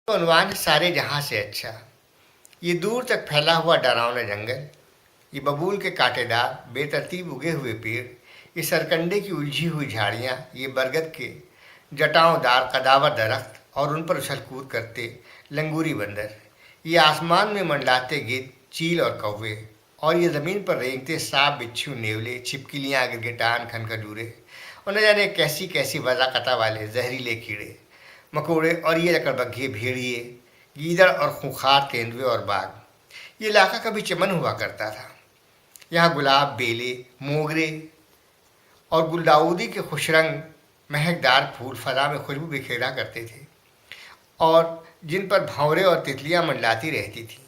तो उन्वान है सारे जहां से अच्छा। ये दूर तक फैला हुआ डरावना जंगल, ये बबूल के कांटेदार बेतरतीब उगे हुए पेड़, ये सरकंडे की उलझी हुई झाड़ियाँ, ये बरगद के जटावदार कदावर दरख्त और उन पर उछल कूद करते लंगूरी बंदर, ये आसमान में मंडलाते गिद्ध, चील और कौवे, और ये ज़मीन पर रेंगते सांप, बिच्छू, नेवले, छिपकलियाँ, गिरगिटान, खनखजूरे, और न जाने कैसी कैसी वज़ाकता वाले जहरीले कीड़े मकोड़े, और ये लकड़बग्घे, भेड़िए, गीदड़ और खूंखार तेंदुए और बाघ। ये इलाका कभी चमन हुआ करता था। यहाँ गुलाब, बेले, मोगरे और गुलदाउदी के खुशरंग महकदार फूल फजा में खुशबू बिखेरा करते थे, और जिन पर भंवरे और तितलियां मंडलाती रहती थीं।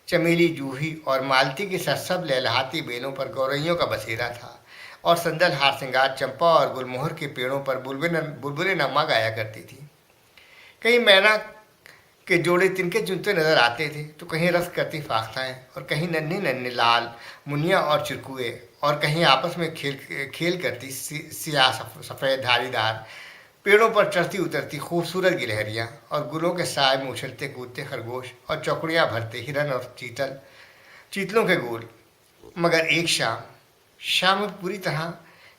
चमेली, जूही और मालती की सरसब लहलहाती बेलों पर गौरैयों का बसेरा था, और संदल, हार श्रृंगार, चंपा और गुलमोहर के पेड़ों पर बुलबुलें नगमा गाया करती थी। कहीं मैना के जोड़े तिनके चुनते नजर आते थे, तो कहीं रस करती फाख्ताएँ, और कहीं नन्हे नन्हे लाल मुनिया और चिरकुए, और कहीं आपस में खेल करती सियाह सफ़ेद धारीदार पेड़ों पर चढ़ती उतरती खूबसूरत गिलहरियाँ, और गुलों के साय में उछलते कूदते खरगोश, और चौकड़ियाँ भरते हिरन और चीतलों के गोल। मगर एक शाम में पूरी तरह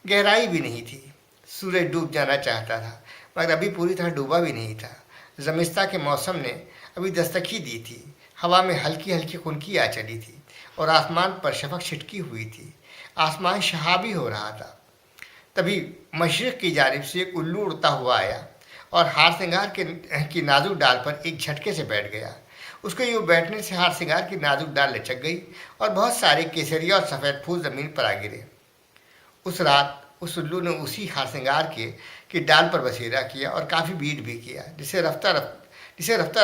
गहराई भी नहीं थी। सूरज डूब जाना चाहता था, मगर अभी पूरी तरह डूबा भी नहीं था। ज़मिस्ता के मौसम ने अभी दस्तक ही दी थी। हवा में हल्की हल्की खुनकी आ चली थी, और आसमान पर शफक छिटकी हुई थी। आसमान शहाबी हो रहा था। तभी मशरिक़ की जानिब से एक उल्लू उड़ता हुआ आया, और हार श्रृंगार की नाजुक डाल पर एक झटके से बैठ गया। उसके यूँ बैठने से हार श्रृंगार की नाजुक डाल लचक गई, और बहुत सारे केसरिया और सफ़ेद फूल ज़मीन पर आ गिरे। उस रात उस उल्लू ने उसी हार श्रृंगार की डाल पर बसेरा किया, और काफ़ी बीट भी किया, जिसे रफ्ता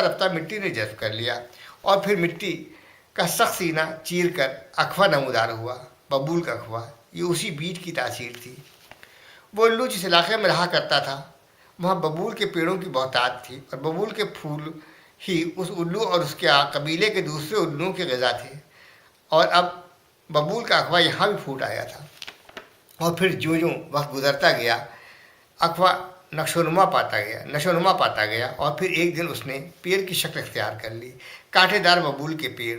रफ्ता मिट्टी ने जज़्ब कर लिया, और फिर मिट्टी का सख्त सीना चीर कर अखवा नमूदार हुआ। बबूल का अखवा, ये उसी बीट की तासीर थी। वो उल्लू जिस इलाके में रहा करता था, वहाँ बबूल के पेड़ों की बहुतायत थी, और बबूल के फूल ही उस उल्लू और उसके कबीले के दूसरे उल्लुओं की ग़िज़ा थे। और अब बबूल का अखवा यहाँ भी फूट आया था। और फिर जो जो वक्त गुजरता गया, अखवा नशोनुमा पाता गया, और फिर एक दिन उसने पेड़ की शक्ल इख्तियार कर ली, कांटेदार बबूल के पेड़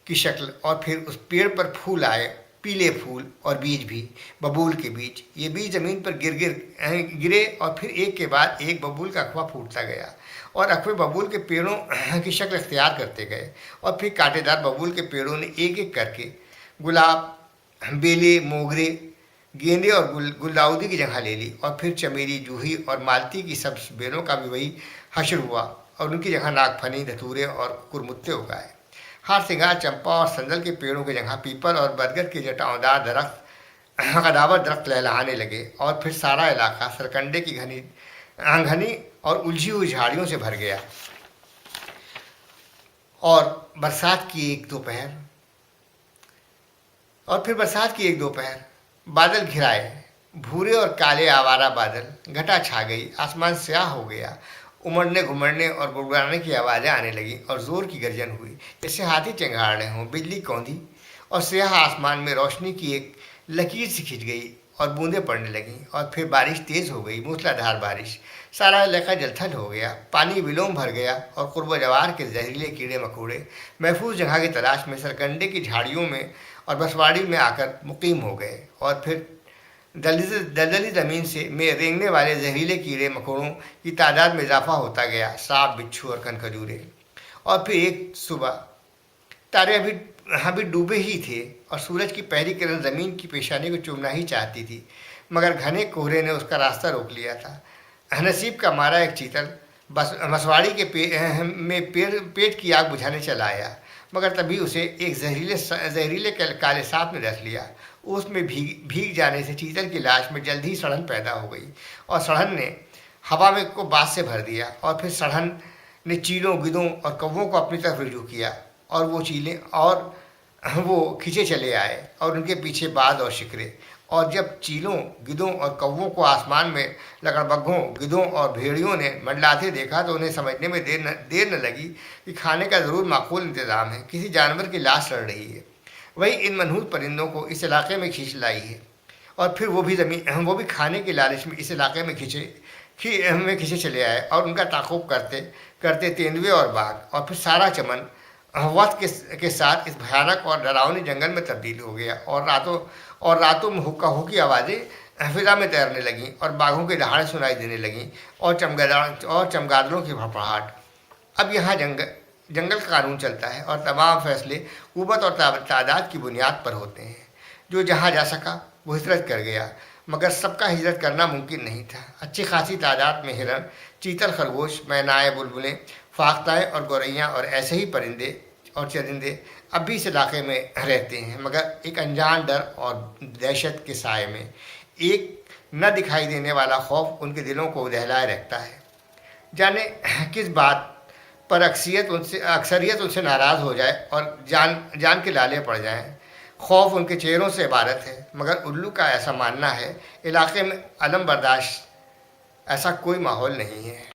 की शक्ल। और फिर उस पेड़ पर फूल आए, पीले फूल, और बीज भी बबूल के बीज। ये बीज ज़मीन पर गिरे, और फिर एक के बाद एक बबूल का अखवा फूटता गया, और अखवे बबूल के पेड़ों की शक्ल इख्तियार करते गए। और फिर कांटेदार बबूल के पेड़ों ने एक एक करके गुलाब, बेले, मोगरे, गेंदे और गुलदाउदी की जगह ले ली, और फिर चमेली, जूही और मालती की सब बेलों का भी वही हश्र हुआ, और उनकी जगह नागफनी, धतूरे और कुरमुत्ते उगाए। हार श्रृंगार, चंपा और संदल के पेड़ों की जगह पीपल और बरगद के जटावदार दरख्त, कदावर दरख्त लहलहाने लगे, और फिर सारा इलाका सरकंडे की घनी और उलझी हुई झाड़ियों से भर गया। और बरसात की एक दोपहर बादल घिराए, भूरे और काले आवारा बादल, घटा छा गई, आसमान स्याह हो गया। उमड़ने घुमड़ने और गुड़गुड़ाने की आवाज़ें आने लगीं, और ज़ोर की गर्जन हुई, जैसे हाथी चिंगाड़ रहे हों। बिजली कौंधी, और स्याह आसमान में रोशनी की एक लकीर सी खिंच गई, और बूंदें पड़ने लगीं, और फिर बारिश तेज़ हो गई, मूसलाधार बारिश। सारा इलाका जलथल हो गया, पानी विलोम भर गया, और कुर्ब जवार के जहरीले कीड़े मकोड़े महफूज जगह की तलाश में सरकंडे की झाड़ियों में और बसवाड़ी में आकर मुकीम हो गए। और फिर दलदली ज़मीन में रेंगने वाले जहरीले कीड़े मकोड़ों की तादाद में इजाफा होता गया, सांप, बिच्छू और खनखजूरे। और फिर एक सुबह तारे अभी डूबे ही थे, और सूरज की पहली किरण ज़मीन की पेशानी को चूमना ही चाहती थी, मगर घने कोहरे ने उसका रास्ता रोक लिया था। नसीब का मारा एक चीतल मसवाड़ी के पेट की आग बुझाने चला आया, मगर तभी उसे एक जहरीले काले सांप ने रख लिया। उसमें भीग जाने से चीतल की लाश में जल्द ही सड़न पैदा हो गई, और सड़न ने हवा में को बाँस से भर दिया। और फिर सड़न ने चीलों, गिद्धों और कौवों को अपनी तरफ रुजू किया, और वो खींचे चले आए, और उनके पीछे बाज और शिकरे। और जब चीलों, गिद्धों और कौवों को आसमान में लकड़बग्घों, गिद्धों और भेड़ियों ने मंडलाते देखा, तो उन्हें समझने में देर न लगी कि खाने का ज़रूर माकूल इंतज़ाम है, किसी जानवर की लाश लड़ रही है। वही इन मनहूस परिंदों को इस इलाके में खींच लाई है, और फिर वो भी खाने के लालच में इस इलाके में में खींचे चले आए और उनका ताक़ुब करते करते तेंदुए और बाघ और फिर सारा चमन वक्त के साथ इस भयानक और डरावने जंगल में तब्दील हो गया। और रातों में हुक्का हुक्की आवाज़ें फिजा में तैरने लगीं और बाघों की दहाड़ें सुनाई देने लगीं और चमगादड़ों की भड़बड़ाहट। अब यहाँ जंगल का कानून चलता है और तमाम फैसले कुव्वत और तादाद की बुनियाद पर होते हैं। जो जहाँ जा सका वो हिजरत कर गया, मगर सबका हिजरत करना मुमकिन नहीं था। अच्छी खासी तादाद में हिरन, चीतल, खरगोश, मैनाएँ, बुलबुलें, फाख्ताएँ और गौरैयाँ और ऐसे ही परिंदे और चरिंदे अब भी इस इलाके में रहते हैं, मगर एक अनजान डर और दहशत के साए में। एक न दिखाई देने वाला खौफ उनके दिलों को दहलाए रखता है। जाने किस बात पर अक्सरियत उनसे नाराज़ हो जाए और जान के लाले पड़ जाएं। खौफ उनके चेहरों से इबारत है, मगर उल्लू का ऐसा मानना है इलाके में अलम बर्दाश्त ऐसा कोई माहौल नहीं है।